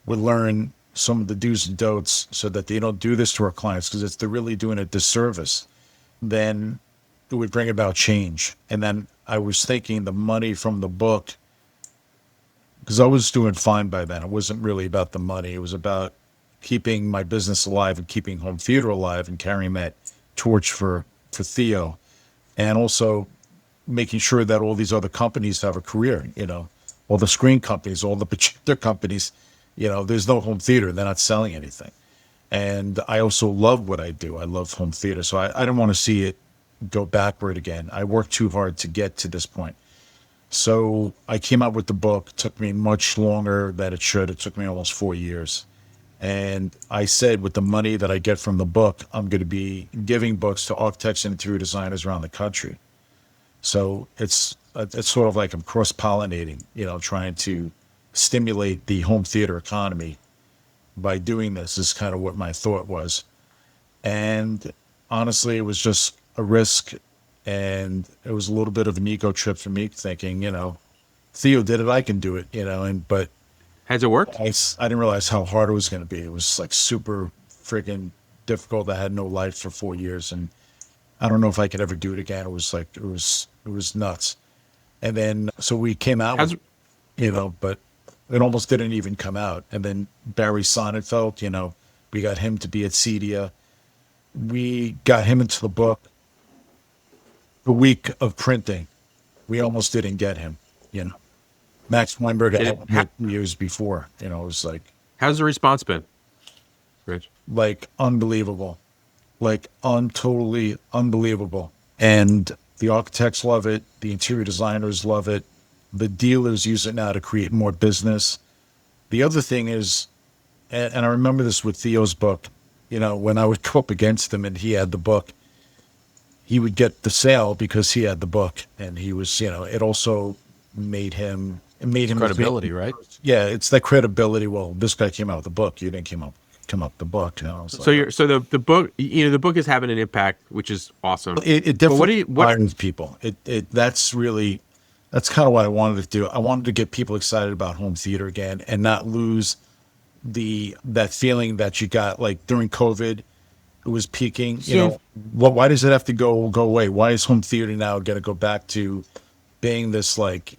would learn some of the do's and don'ts so that they don't do this to our clients, because they're really doing a disservice, then it would bring about change. And then I was thinking the money from the book, because I was doing fine by then. It wasn't really about the money. It was about keeping my business alive and keeping home theater alive and carrying that torch for Theo. And also making sure that all these other companies have a career, all the screen companies, all the projector companies, there's no home theater. They're not selling anything. And I also love what I do. I love home theater. So I didn't want to see it go backward again. I worked too hard to get to this point. So I came out with the book. It took me much longer than it should. It took me almost 4 years. And I said, with the money that I get from the book, I'm going to be giving books to architects and interior designers around the country. So it's sort of like I'm cross-pollinating, trying to stimulate the home theater economy by doing this, is kind of what my thought was. And honestly, it was just a risk, and it was a little bit of an ego trip for me, thinking, Theo did it, I can do it, but Has it worked? I didn't realize how hard it was going to be. It was like super freaking difficult. I had no life for 4 years, and I don't know if I could ever do it again. It was like, it was nuts. And then, so we came out with, but it almost didn't even come out. And then Barry Sonnenfeld, we got him to be at Cedia. We got him into the book the week of printing. We almost didn't get him, Max Weinberg had years before, it was like. How's the response been, Rich? Like unbelievable, like totally unbelievable. And the architects love it. The interior designers love it. The dealers use it now to create more business. The other thing is, and I remember this with Theo's book, when I would go up against him and he had the book, he would get the sale because he had the book. And he was, it also made him Credibility, right? Yeah, it's that credibility. Well, this guy came out with the book. You didn't come up with the book. So the book, the book is having an impact, which is awesome. It definitely inspires people. That's kind of what I wanted to do. I wanted to get people excited about home theater again and not lose that feeling that you got like during COVID. It was peaking. Why does it have to go away? Why is home theater now going to go back to being this like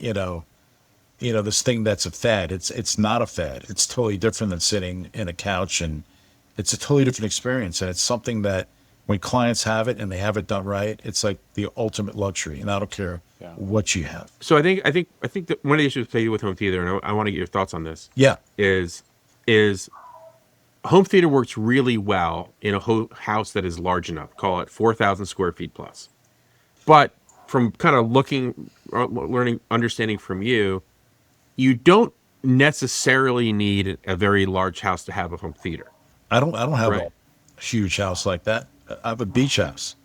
this thing that's a fad? It's not a fad. It's totally different than sitting in a couch, and it's a totally different experience. And it's something that when clients have it and they have it done right, it's like the ultimate luxury. And I don't care what you have. So I think that one of the issues with home theater, and I want to get your thoughts on this. Yeah, is home theater works really well in a house that is large enough. Call it 4,000 square feet plus. But from kind of learning, understanding from you, you don't necessarily need a very large house to have a home theater. I don't have a huge house like that. I have a beach house.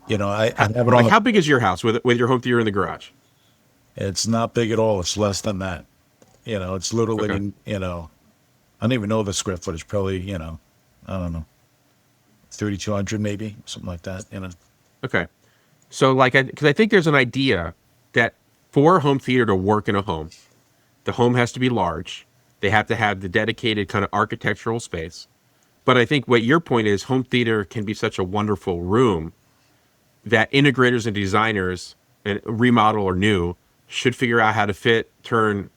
I have it on. How big is your house with your home theater in the garage? It's not big at all. It's less than that. It's literally, I don't even know the square footage. Probably, I don't know, 3,200 maybe, something like that. Okay. So because I think there's an idea that for a home theater to work in a home, the home has to be large. They have to have the dedicated kind of architectural space. But I think what your point is, home theater can be such a wonderful room that integrators and designers, and remodel or new, should figure out how to turn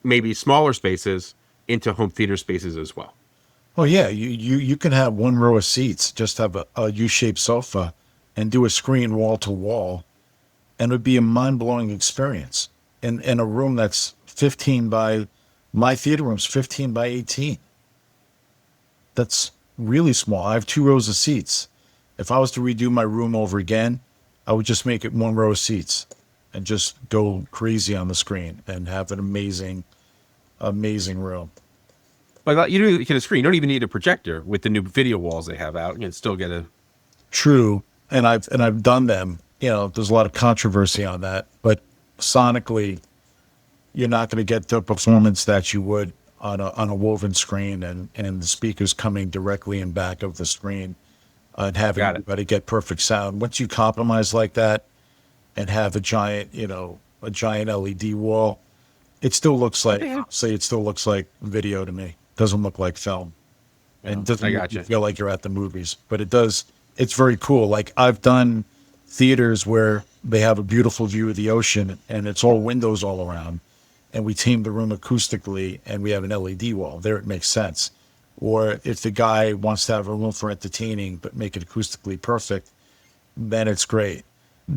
maybe smaller spaces into home theater spaces as well. Oh yeah, you can have 1 row of seats, just have a U-shaped sofa, and do a screen wall to wall, and it would be a mind-blowing experience in a room that's 15 by, my theater room's 15 by 18. That's really small. I have 2 rows of seats. If I was to redo my room over again, I would just make it 1 row of seats and just go crazy on the screen and have an amazing, amazing room. Like you do get a screen. You don't even need a projector with the new video walls they have out. You can still get a. True, and I've done them. You know, there's a lot of controversy on that, but sonically, you're not going to get the performance that you would on a woven screen and the speakers coming directly in back of the screen and having everybody get perfect sound. Once you compromise like that and have a giant LED wall, it still looks like video to me. Doesn't look like film. And doesn't make you feel like you're at the movies, but it does. It's very cool. Like I've done theaters where they have a beautiful view of the ocean and it's all windows all around, and we team the room acoustically and we have an LED wall. There it makes sense. Or if the guy wants to have a room for entertaining but make it acoustically perfect, then it's great.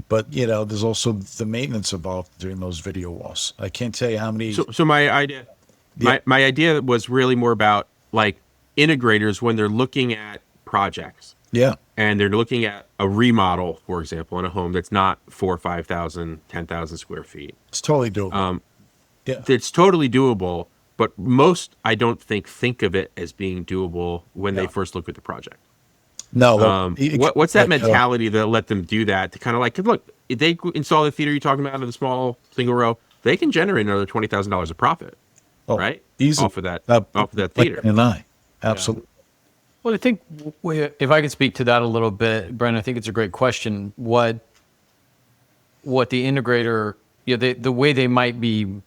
But there's also the maintenance involved during those video walls. I can't tell you how many. So my idea, my idea was really more about like integrators when they're looking at projects. Yeah. And they're looking at a remodel, for example, in a home that's not 4,000, 5,000, 10,000 square feet. It's totally doable. Yeah. It's totally doable, but most I don't think of it as being doable when they first look at the project. No. What's that mentality that let them do that? To kind of like, look, if they install the theater you're talking about in the small single row, they can generate another $20,000 of profit, right? Easy. Off of that theater. And absolutely. Well, I think if I could speak to that a little bit, Brent, I think it's a great question. What the integrator, the way they might be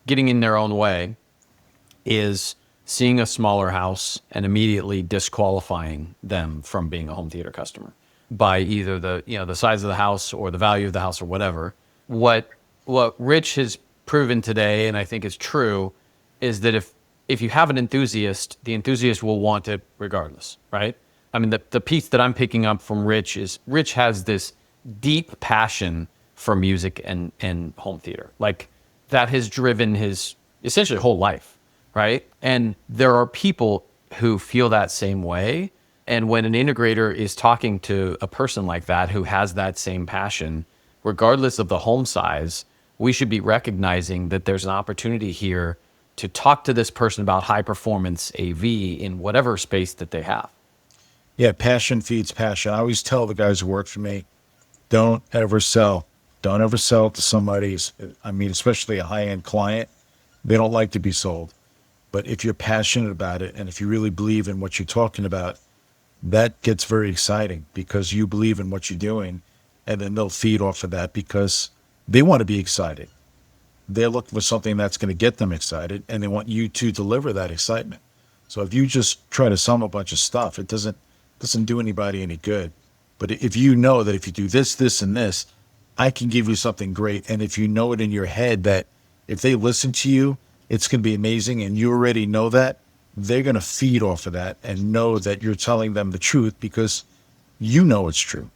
getting in their own way is seeing a smaller house and immediately disqualifying them from being a home theater customer by either the size of the house or the value of the house or whatever. What Rich has proven today, and I think is true, is that if you have an enthusiast, the enthusiast will want it regardless, right? I mean, the piece that I'm picking up from Rich is Rich has this deep passion for music and home theater. Like that has driven his essentially whole life, right? And there are people who feel that same way. And when an integrator is talking to a person like that who has that same passion, regardless of the home size, we should be recognizing that there's an opportunity here to talk to this person about high performance AV in whatever space that they have. Yeah, passion feeds passion. I always tell the guys who work for me, don't ever sell. Don't ever sell to somebody, especially a high-end client. They don't like to be sold. But if you're passionate about it and if you really believe in what you're talking about, that gets very exciting because you believe in what you're doing, and then they'll feed off of that because they want to be excited. They're looking for something that's going to get them excited, and they want you to deliver that excitement. So if you just try to sell them a bunch of stuff, it doesn't do anybody any good. But if you know that if you do this, this, and this, I can give you something great. And if you know it in your head that if they listen to you, it's going to be amazing, and you already know that, they're going to feed off of that and know that you're telling them the truth because you know it's true.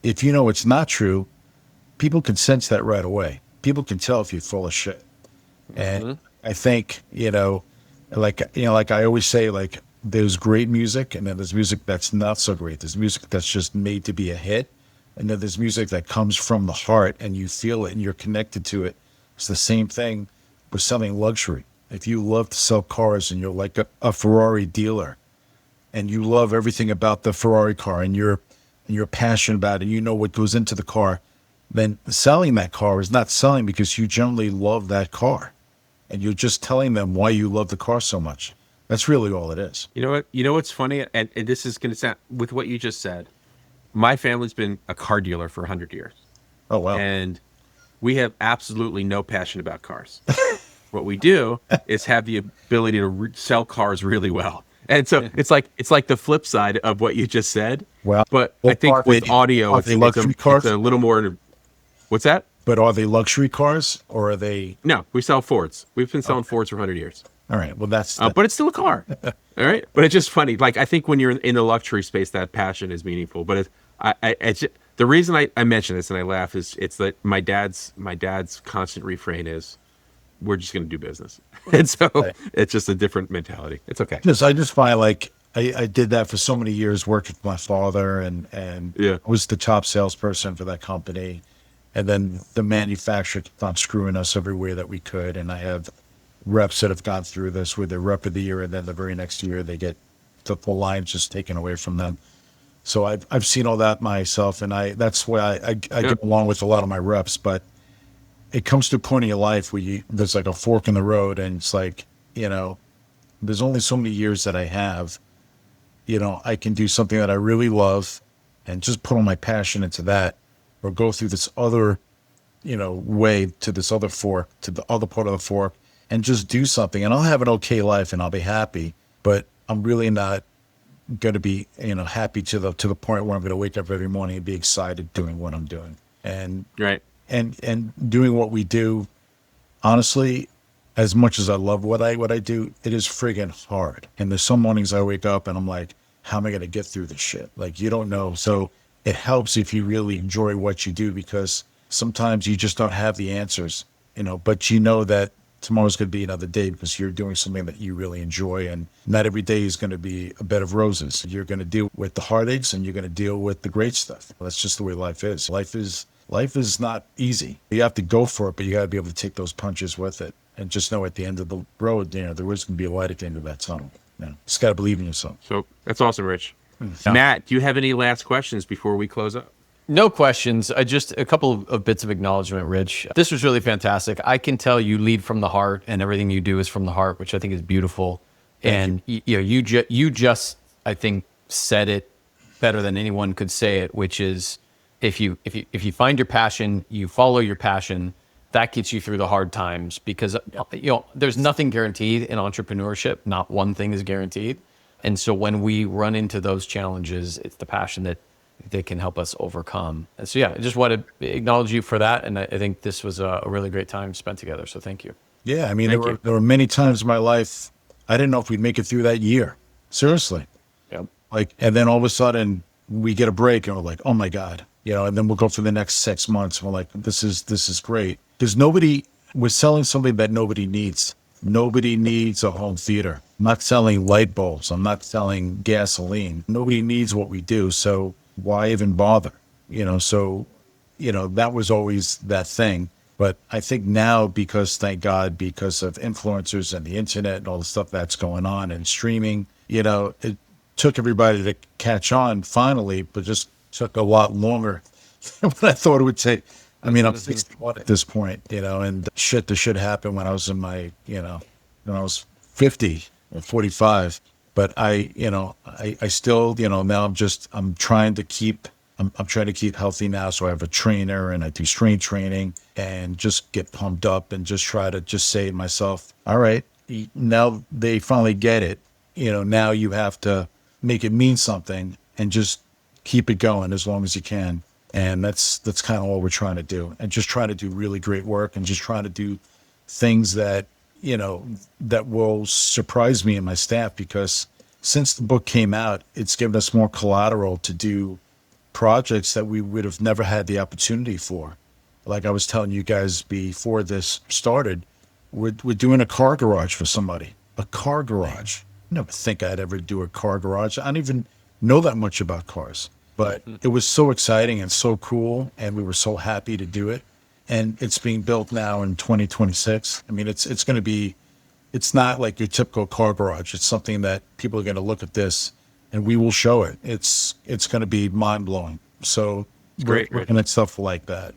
If you know it's not true, people can sense that right away. People can tell if you're full of shit. And I think, like I always say, like there's great music and then there's music that's not so great. There's music that's just made to be a hit. And then there's music that comes from the heart and you feel it and you're connected to it. It's the same thing with selling luxury. If you love to sell cars and you're like a Ferrari dealer and you love everything about the Ferrari car and you're passionate about it, you know what goes into the car, then selling that car is not selling because you generally love that car and you're just telling them why you love the car so much. That's really all it is. You know what? You know what's funny? And this is going to sound, with what you just said, my family's been a car dealer for 100 years. Oh, wow. And we have absolutely no passion about cars. What we do is have the ability to sell cars really well. And so it's like the flip side of what you just said. Well, but I think with audio, it's a little more. What's that? But are they luxury cars or are they? No, we sell Fords. We've been selling Fords for 100 years. All right. Well, but it's still a car. All right. But it's just funny. Like, I think when you're in the luxury space, that passion is meaningful. But the reason I mention this and I laugh is it's that my dad's constant refrain is, we're just going to do business. And so it's just a different mentality. It's okay. I just find like I did that for so many years working with my father and Yeah. I was the top salesperson for that company. And then the manufacturer kept on screwing us everywhere that we could. And I have reps that have gone through this with their rep of the year, and then the very next year they get the line just taken away from them. So I've seen all that myself, and that's why I get along with a lot of my reps. But it comes to a point in your life where there's like a fork in the road, and it's like, there's only so many years that I have. I can do something that I really love and just put all my passion into that, or go through this other, way to this other fork, to the other part of the fork, and just do something. And I'll have an okay life and I'll be happy, but I'm really not going to be, happy to the point where I'm going to wake up every morning and be excited doing what I'm doing. And, Right. and doing what we do, honestly, as much as I love what I do, it is friggin' hard. And there's some mornings I wake up and I'm like, how am I going to get through this shit? Like, you don't know. So it helps if you really enjoy what you do, because sometimes you just don't have the answers, but you know that tomorrow's going to be another day because you're doing something that you really enjoy, and not every day is going to be a bed of roses. You're going to deal with the heartaches and you're going to deal with the great stuff. That's just the way life is. Life is not easy. You have to go for it, but you got to be able to take those punches with it, and just know at the end of the road, there is going to be a light at the end of that tunnel. Just got to believe in yourself. So that's awesome, Rich. Matt, do you have any last questions before we close up? No questions. Just a couple of bits of acknowledgement, Rich. This was really fantastic. I can tell you lead from the heart, and everything you do is from the heart, which I think is beautiful. And you just I think said it better than anyone could say it, which is if you find your passion, you follow your passion, that gets you through the hard times, because there's nothing guaranteed in entrepreneurship. Not one thing is guaranteed. And so when we run into those challenges, it's the passion that can help us overcome. And so, I just want to acknowledge you for that. And I think this was a really great time spent together. So thank you. Yeah. I mean, there were many times in my life, I didn't know if we'd make it through that year. Seriously. Yep. And then all of a sudden we get a break and we're like, oh my God, and then we'll go for the next 6 months. And we're like, this is great. Because we're selling something that nobody needs. Nobody needs a home theater. I'm not selling light bulbs. I'm not selling gasoline. Nobody needs what we do. So why even bother? That was always that thing. But I think now, thank God, because of influencers and the internet and all the stuff that's going on and streaming, it took everybody to catch on finally, but just took a lot longer than what I thought it would take. I mean, I'm 61 at this point, and the shit happened when I was in my, when I was 50 or 45. But I still, now I'm trying to keep healthy now. So I have a trainer and I do strength training and just get pumped up and just try to just say to myself, all right, now they finally get it. Now you have to make it mean something and just keep it going as long as you can. And that's kind of all we're trying to do, and just try to do really great work and just try to do things that, that will surprise me and my staff, because since the book came out, it's given us more collateral to do projects that we would have never had the opportunity for. Like I was telling you guys before this started, we're doing a car garage for somebody. A car garage. I never think I'd ever do a car garage. I don't even know that much about cars. But it was so exciting and so cool, and we were so happy to do it. And it's being built now in 2026. I mean, it's going to be, it's not like your typical car garage. It's something that people are going to look at this, and we will show it. It's going to be mind blowing. So we're looking at stuff like that,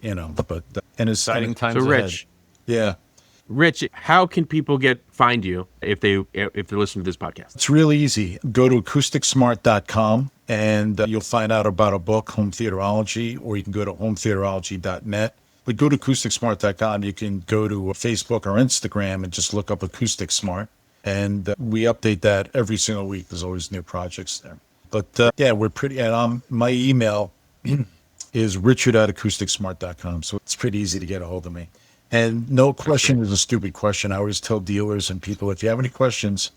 But and it's Exciting times so, ahead. Rich, yeah. Rich, how can people find you if they're listening to this podcast? It's really easy. Go to AcousticSmart.com and you'll find out about a book, Home Theaterology, or you can go to hometheaterology.net. But go to AcousticSmart.com. You can go to Facebook or Instagram and just look up AcousticSmart. And we update that every single week. There's always new projects there. But we're pretty, and my email is richard@acousticsmart.com. So it's pretty easy to get a hold of me. And no question is a stupid question. I always tell dealers and people, if you have any questions,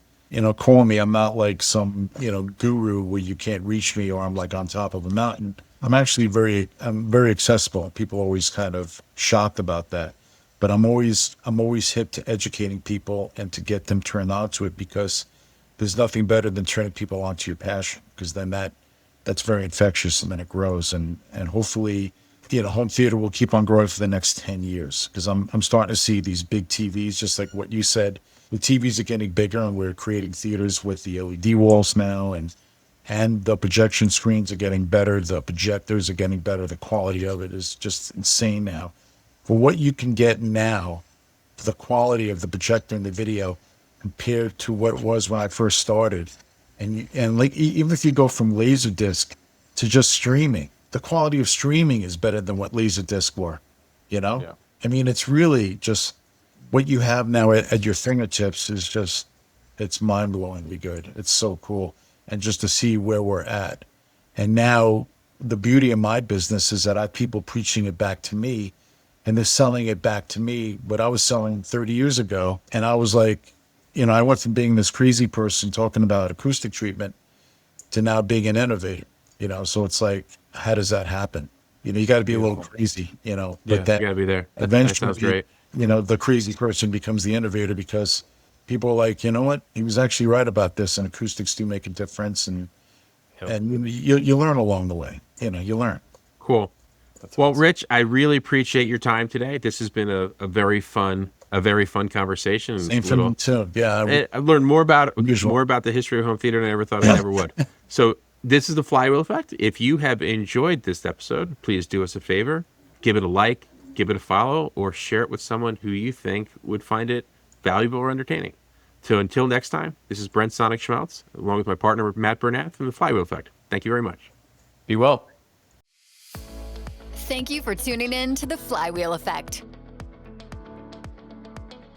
call me. I'm not like some, guru where you can't reach me, or I'm like on top of a mountain. I'm actually very accessible. People are always kind of shocked about that. but I'm always hip to educating people and to get them turned on to it, because there's nothing better than turning people onto your passion, because then that's very infectious, and then it grows, and hopefully, home theater will keep on growing for the next 10 years, because I'm starting to see these big TVs, just like what you said. The TVs are getting bigger, and we're creating theaters with the LED walls now, and the projection screens are getting better. The projectors are getting better. The quality of it is just insane now. For what you can get now, the quality of the projector and the video compared to what it was when I first started, and like even if you go from Laserdisc to just streaming, the quality of streaming is better than what Laserdisc were. Yeah. I mean, it's really just what you have now at your fingertips is just, it's mind-blowingly good. It's so cool. And just to see where we're at. And now the beauty of my business is that I have people preaching it back to me, and they're selling it back to me what I was selling 30 years ago. And I was like, I went from being this crazy person talking about acoustic treatment to now being an innovator, so it's like, how does that happen? You got to be a little crazy, but you got to be there. That eventually, sounds great. The crazy person becomes the innovator, because people are like, you know what, he was actually right about this, and acoustics do make a difference, and you learn along the way. You learn. Cool. Well, Rich, I really appreciate your time today. This has been a very fun conversation. Same for me too. Yeah, I've learned more about Unusual. the history of home theater than I ever thought I ever would. So this is the Flywheel Effect. If you have enjoyed this episode, please do us a favor, give it a like, give it a follow, or share it with someone who you think would find it valuable or entertaining. So until next time, this is Brent Sonnek-Schmelz, along with my partner, Matt Bernath, from the Flywheel Effect. Thank you very much. Be well. Thank you for tuning in to the Flywheel Effect.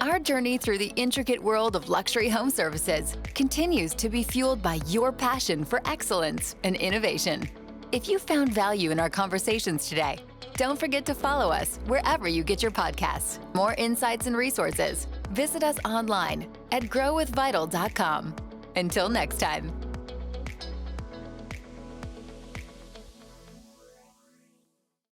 Our journey through the intricate world of luxury home services continues to be fueled by your passion for excellence and innovation. If you found value in our conversations today, don't forget to follow us wherever you get your podcasts. More insights and resources. Visit us online at growwithvital.com. Until next time.